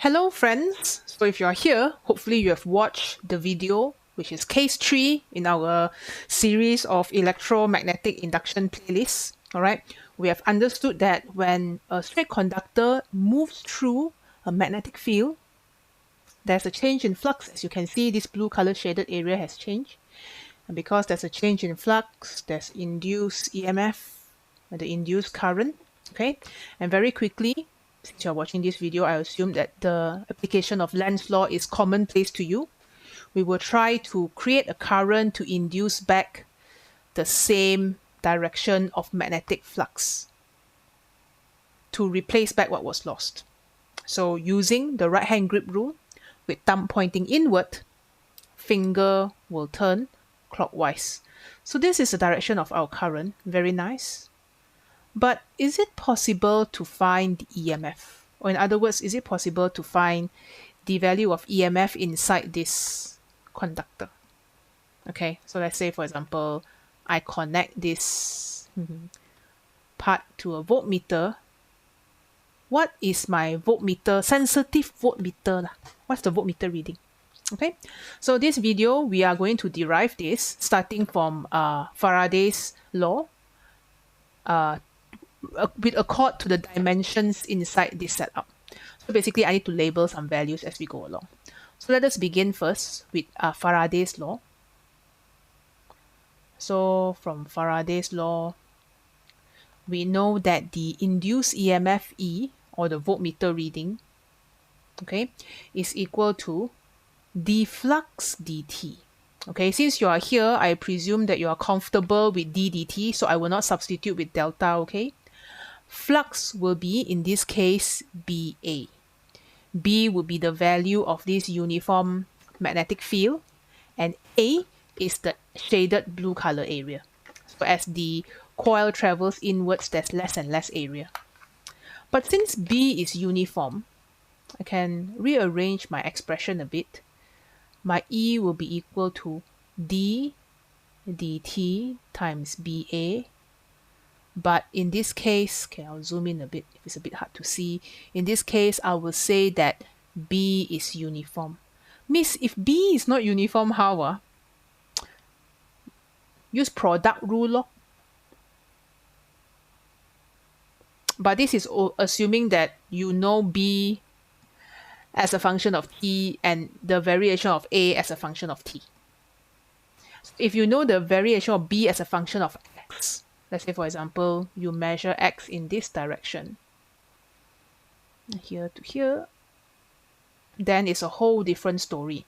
Hello friends, so if you are here, hopefully you have watched the video, which is case 3 in our series of electromagnetic induction playlists. Alright, we have understood that when a straight conductor moves through a magnetic field, there's a change in flux. As you can see, this blue color shaded area has changed. And because there's a change in flux, there's induced EMF, the induced current. Okay, and very quickly, since you're watching this video, I assume that the application of Lenz's law is commonplace to you. We will try to create a current to induce back the same direction of magnetic flux to replace back what was lost. So using the right hand grip rule, with thumb pointing inward, finger will turn clockwise. So this is the direction of our current. Very nice. But is it possible to find the EMF? Or in other words, is it possible to find the value of EMF inside this conductor? Okay, so let's say, for example, I connect this part to a voltmeter. What is my voltmeter, sensitive voltmeter? What's the voltmeter reading? Okay, so this video, we are going to derive this starting from Faraday's law with accord to the dimensions inside this setup. So basically, I need to label some values as we go along. So let us begin first with Faraday's law. So from Faraday's law, we know that the induced EMF E, or the voltmeter reading, okay, is equal to d flux dt. Okay, since you are here, I presume that you are comfortable with d dt, so I will not substitute with delta, okay? Flux will be, in this case, BA. B will be the value of this uniform magnetic field, and A is the shaded blue color area. So as the coil travels inwards, there's less and less area. But since B is uniform, I can rearrange my expression a bit. My E will be equal to d dt times BA. But in this case, okay, I'll zoom in a bit if it's a bit hard to see. In this case, I will say that B is uniform. Miss, if B is not uniform, how? Use product rule lor. But this is assuming that you know B as a function of t and the variation of A as a function of t. If you know the variation of B as a function of x, let's say, for example, you measure x in this direction, here to here, then it's a whole different story.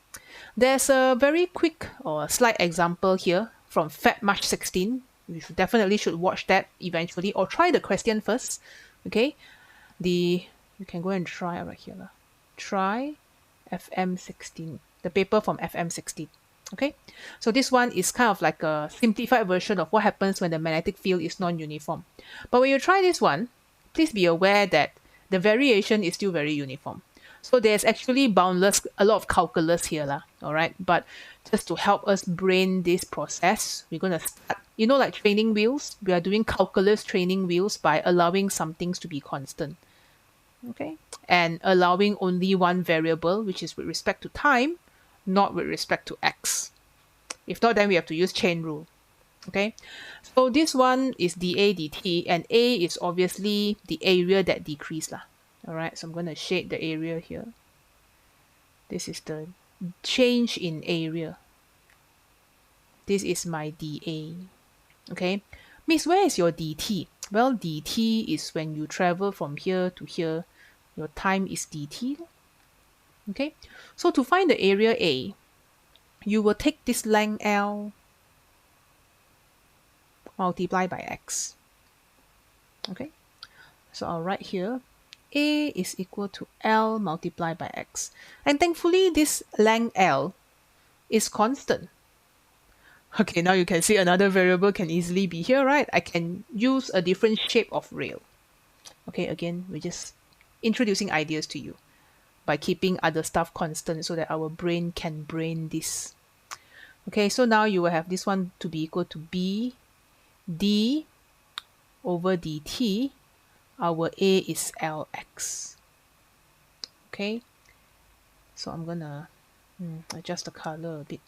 There's a very quick or slight example here from Feb March 16. You definitely should watch that eventually, or try the question first. Okay, you can go and try right here. Try FM16, the paper from FM16. Okay, so this one is kind of like a simplified version of what happens when the magnetic field is non-uniform. But when you try this one, please be aware that the variation is still very uniform. So there's actually a lot of calculus here, all right? But just to help us brain this process, we're going to start, like training wheels, we are doing calculus training wheels by allowing some things to be constant, okay? And allowing only one variable, which is with respect to time, not with respect to x. If not, then we have to use chain rule. Okay, so this one is dA dt, and A is obviously the area that decreased. All right, so I'm going to shade the area here. This is the change in area. This is my dA. Okay, Miss, where is your dt? Well, dt is when you travel from here to here. Your time is dt. Okay, so to find the area A, you will take this length L, multiply by x. Okay, so I'll write here A is equal to L multiplied by x. And thankfully, this length L is constant. Okay, now you can see another variable can easily be here, right? I can use a different shape of rail. Okay, again, we're just introducing ideas to you by keeping other stuff constant so that our brain can brain this. Okay, so now you will have this one to be equal to B d over dt. Our A is Lx. Okay, So I'm gonna adjust the color a bit.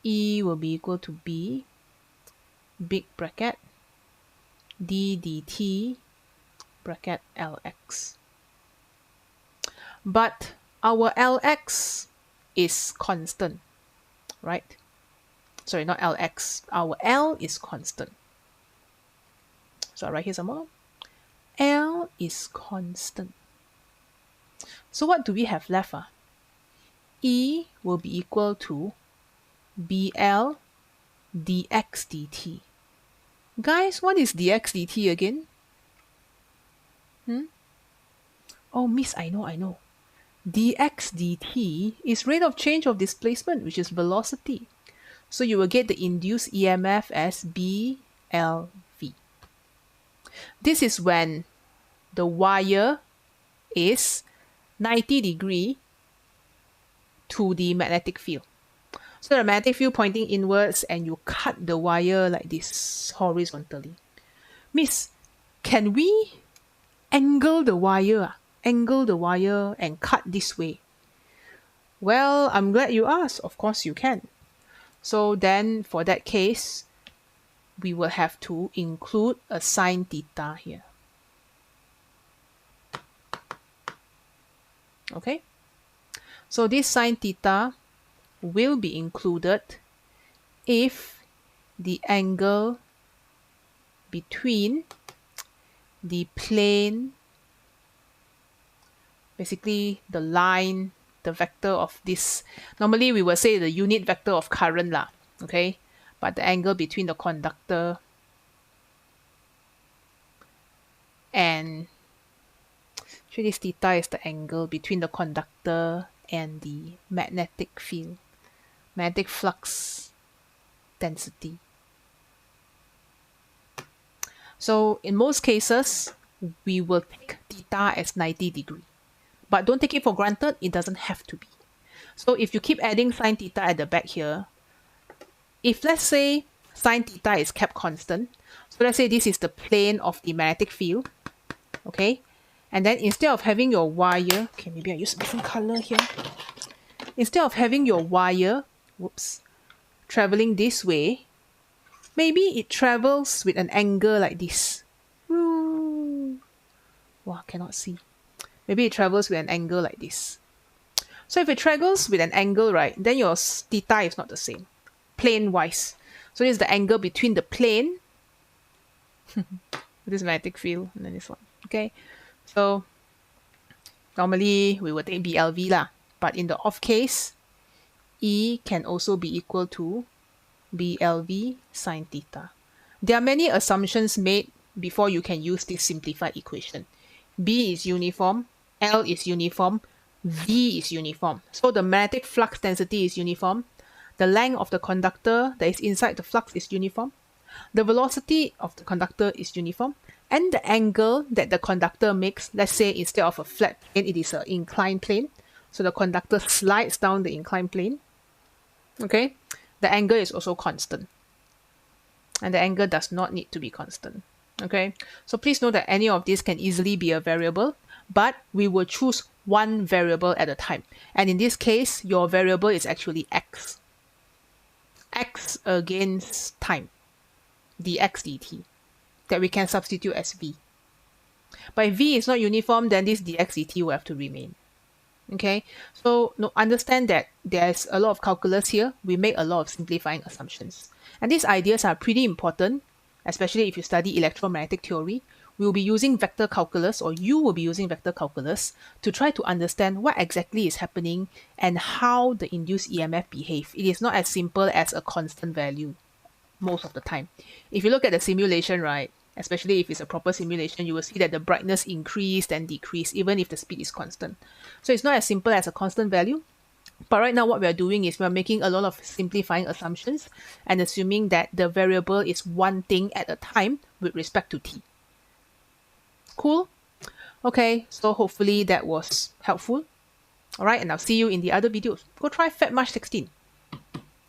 E will be equal to B, big bracket, d dt, bracket Lx. But our Lx is constant, right? Sorry, not Lx. Our L is constant. So I write here some more. L is constant. So what do we have left? E will be equal to BL dx dt. Guys, what is dx dt again? Oh, miss, I know. Dx dt is rate of change of displacement, which is velocity. So you will get the induced EMF as BLV. This is when the wire is 90 degree to the magnetic field. So the magnetic field pointing inwards and you cut the wire like this horizontally. Miss, can we angle the wire? Angle the wire and cut this way? Well, I'm glad you asked. Of course you can. So then for that case, we will have to include a sine theta here. Okay? So this sine theta will be included if the angle between the plane, basically the line, the vector of this, normally we will say the unit vector of current lah, okay? But the angle between the conductor and, actually this theta is the angle between the conductor and the magnetic field, magnetic flux density. So in most cases, we will take theta as 90 degree. But don't take it for granted, it doesn't have to be. So if you keep adding sine theta at the back here, if let's say sine theta is kept constant, so let's say this is the plane of the magnetic field, okay? And then instead of having your wire, okay, maybe I use a different color here. Instead of having your wire, traveling this way, maybe it travels with an angle like this. Wow, cannot see. Maybe it travels with an angle like this. So if it travels with an angle, right, then your theta is not the same, plane-wise. So this is the angle between the plane, this magnetic field, and then this one, okay? So normally we would take BLV lah, but in the off case, E can also be equal to BLV sine theta. There are many assumptions made before you can use this simplified equation. B is uniform, L is uniform, V is uniform. So the magnetic flux density is uniform. The length of the conductor that is inside the flux is uniform. The velocity of the conductor is uniform. And the angle that the conductor makes, let's say instead of a flat plane, it is an inclined plane. So the conductor slides down the inclined plane. Okay, the angle is also constant. And the angle does not need to be constant. Okay, so please know that any of these can easily be a variable, but we will choose one variable at a time. And in this case, your variable is actually x. X against time, dx dt, that we can substitute as v. But if v is not uniform, then this dx dt will have to remain. Okay, so understand that there's a lot of calculus here. We make a lot of simplifying assumptions. And these ideas are pretty important, especially if you study electromagnetic theory. We'll be using vector calculus, or you will be using vector calculus, to try to understand what exactly is happening and how the induced EMF behave. It is not as simple as a constant value most of the time. If you look at the simulation, right, especially if it's a proper simulation, you will see that the brightness increased and decreased even if the speed is constant. So it's not as simple as a constant value. But right now what we're doing is we're making a lot of simplifying assumptions and assuming that the variable is one thing at a time with respect to t. Cool? Okay, so hopefully that was helpful. Alright, and I'll see you in the other videos. Go try FedMarch 16.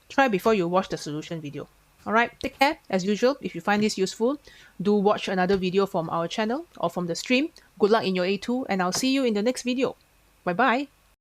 Try before you watch the solution video. Alright, take care. As usual, if you find this useful, do watch another video from our channel or from the stream. Good luck in your A2, and I'll see you in the next video. Bye-bye.